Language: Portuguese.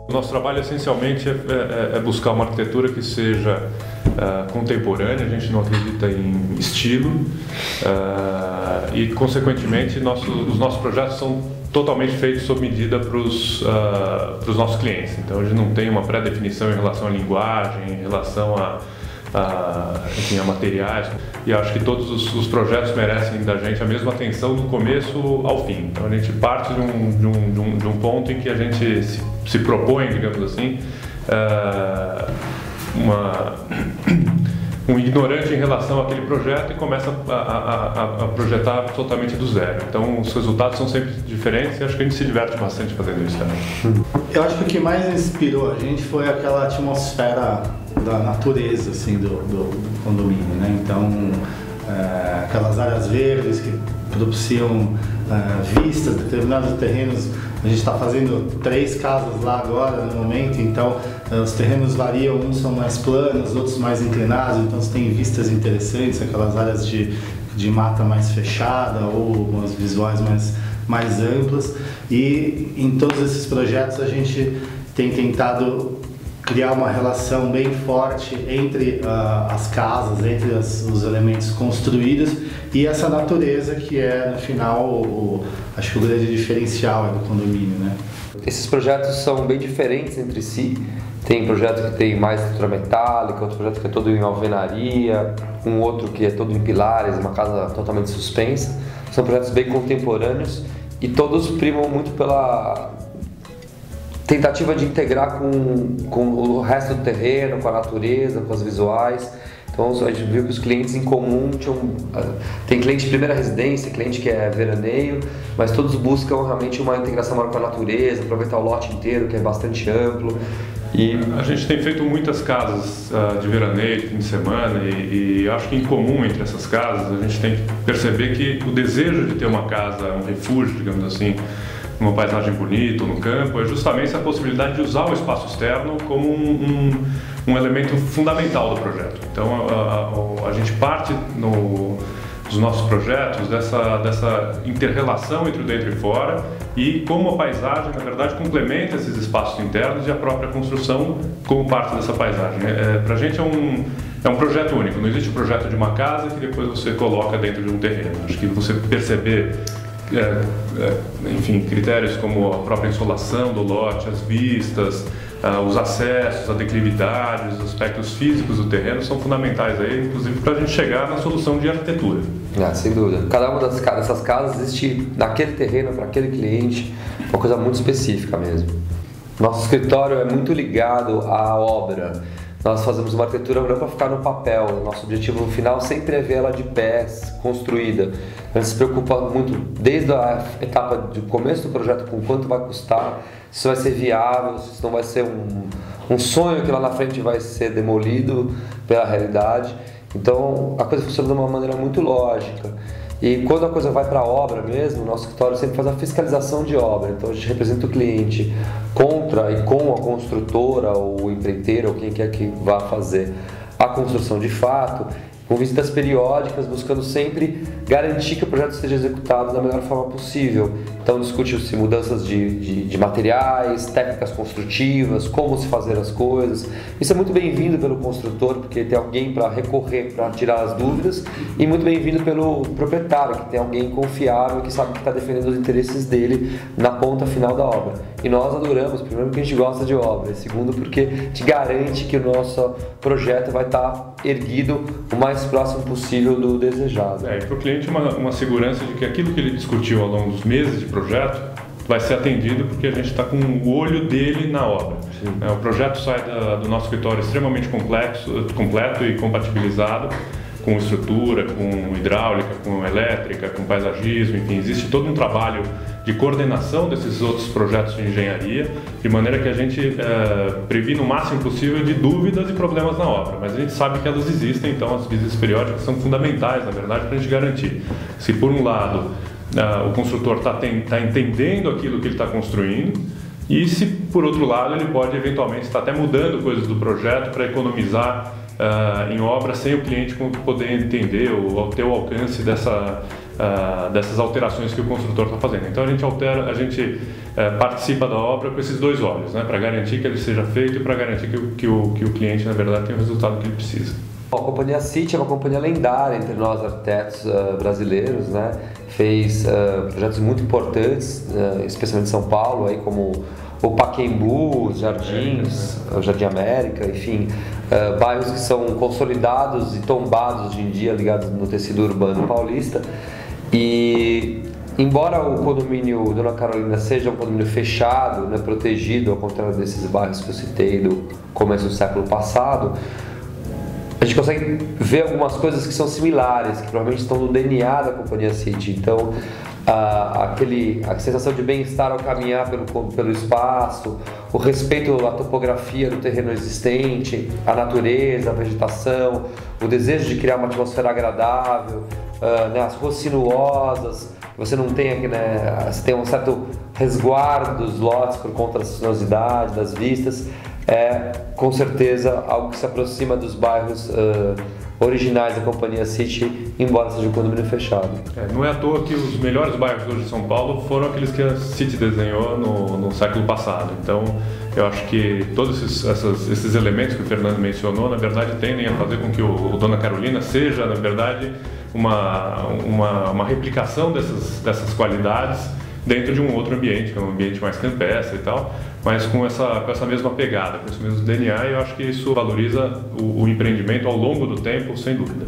O nosso trabalho essencialmente é buscar uma arquitetura que seja contemporânea. A gente não acredita em estilo e, consequentemente, os nossos projetos são totalmente feitos sob medida para os nossos clientes. Então, a gente não tem uma pré-definição em relação à linguagem, em relação enfim, a materiais. E acho que todos os projetos merecem da gente a mesma atenção do começo ao fim. Então, a gente parte de um ponto em que a gente se propõe, digamos assim, um ignorante em relação àquele projeto e começa a projetar totalmente do zero. Então, os resultados são sempre diferentes e acho que a gente se diverte bastante fazendo isso também. Eu acho que o que mais inspirou a gente foi aquela atmosfera da natureza, assim, do condomínio, né? Então, aquelas áreas verdes que propiciam vistas, determinados terrenos. A gente está fazendo 3 casas lá agora, no momento, então os terrenos variam, uns são mais planos, outros mais inclinados, então você tem vistas interessantes, aquelas áreas de mata mais fechada ou umas visuais mais amplas. E em todos esses projetos a gente tem tentado criar uma relação bem forte entre as casas, entre os elementos construídos e essa natureza que é, no final, acho que o grande diferencial do condomínio, né? Esses projetos são bem diferentes entre si. Tem projeto que tem mais estrutura metálica, outro projeto que é todo em alvenaria, um outro que é todo em pilares, uma casa totalmente suspensa. São projetos bem contemporâneos e todos primam muito pela tentativa de integrar com o resto do terreno, com a natureza, com as visuais. Então a gente viu que os clientes em comum tem cliente de primeira residência, cliente que é veraneio, mas todos buscam realmente uma integração maior com a natureza, aproveitar o lote inteiro, que é bastante amplo. E a gente tem feito muitas casas de veraneio, de fim de semana, e acho que em comum entre essas casas a gente tem que perceber que o desejo de ter uma casa, um refúgio, digamos assim, uma paisagem bonita no campo, é justamente a possibilidade de usar o espaço externo como um elemento fundamental do projeto. Então a gente parte dos nossos projetos dessa inter-relação entre o dentro e fora e como a paisagem, na verdade, complementa esses espaços internos e a própria construção como parte dessa paisagem. Para a gente é um projeto único, não existe o projeto de uma casa que depois você coloca dentro de um terreno. Acho que você perceber enfim, critérios como a própria insolação do lote, as vistas, os acessos, a declividade, os aspectos físicos do terreno são fundamentais aí, inclusive para a gente chegar na solução de arquitetura. Sem dúvida. Cada uma dessas casas existe naquele terreno, para aquele cliente, uma coisa muito específica mesmo. Nosso escritório é muito ligado à obra. Nós fazemos uma arquitetura não para ficar no papel. Nosso objetivo no final sempre é ver ela de pé, construída. A gente se preocupa muito desde a etapa do começo do projeto com quanto vai custar, se vai ser viável, se não vai ser um sonho que lá na frente vai ser demolido pela realidade. Então a coisa funciona de uma maneira muito lógica. E quando a coisa vai para a obra mesmo, o nosso escritório sempre faz a fiscalização de obra. Então a gente representa o cliente contra e com a construtora ou o empreiteiro ou quem quer que vá fazer a construção de fato, com visitas periódicas, buscando sempre garantir que o projeto seja executado da melhor forma possível. Então discute-se mudanças de materiais, técnicas construtivas, como se fazer as coisas. Isso é muito bem-vindo pelo construtor, porque tem alguém para recorrer, para tirar as dúvidas, e muito bem-vindo pelo proprietário, que tem alguém confiável, que sabe que está defendendo os interesses dele na ponta final da obra. E nós adoramos, primeiro porque a gente gosta de obra, e segundo porque te garante que o nosso projeto vai estar erguido o mais próximo possível do desejado. E para o cliente uma segurança de que aquilo que ele discutiu ao longo dos meses de projeto vai ser atendido, porque a gente está com o olho dele na obra. O projeto sai do nosso escritório extremamente completo e compatibilizado com estrutura, com hidráulica, com elétrica, com paisagismo, enfim, existe todo um trabalho de coordenação desses outros projetos de engenharia, de maneira que a gente previne o máximo possível de dúvidas e problemas na obra, mas a gente sabe que elas existem, então as visitas periódicas são fundamentais, na verdade, para a gente garantir. Se por um lado o construtor está entendendo aquilo que ele está construindo, e se por outro lado ele pode eventualmente estar até mudando coisas do projeto para economizar em obra sem o cliente poder entender ou ter o alcance dessas alterações que o construtor está fazendo. Então a gente participa da obra com esses dois olhos, né, para garantir que ele seja feito e para garantir que o cliente, na verdade, tenha o resultado que ele precisa. A companhia City é uma companhia lendária entre nós arquitetos brasileiros, né? Fez projetos muito importantes, especialmente em São Paulo, aí como o Pacaembu, os Jardins, o Jardim América, enfim, bairros que são consolidados e tombados hoje em dia, ligados no tecido urbano paulista. E embora o condomínio Dona Carolina seja um condomínio fechado, né, protegido, ao contrário desses bairros que eu citei do começo do século passado, a gente consegue ver algumas coisas que são similares, que provavelmente estão no DNA da companhia City. Então, a sensação de bem-estar ao caminhar pelo espaço, o respeito à topografia do terreno existente, a natureza, a vegetação, o desejo de criar uma atmosfera agradável, né, as ruas sinuosas, você não tem aqui, né, você tem um certo resguardo dos lotes por conta da sinuosidade, das vistas. É com certeza algo que se aproxima dos bairros originais da companhia City, embora seja um condomínio fechado. Não é à toa que os melhores bairros hoje de São Paulo foram aqueles que a City desenhou no século passado. Então, eu acho que todos esses elementos que o Fernando mencionou, na verdade, tendem a fazer com que o Dona Carolina seja, na verdade, uma replicação dessas qualidades dentro de um outro ambiente, que é um ambiente mais campestre e tal, mas com essa mesma pegada, com esse mesmo DNA, e eu acho que isso valoriza o empreendimento ao longo do tempo, sem dúvida.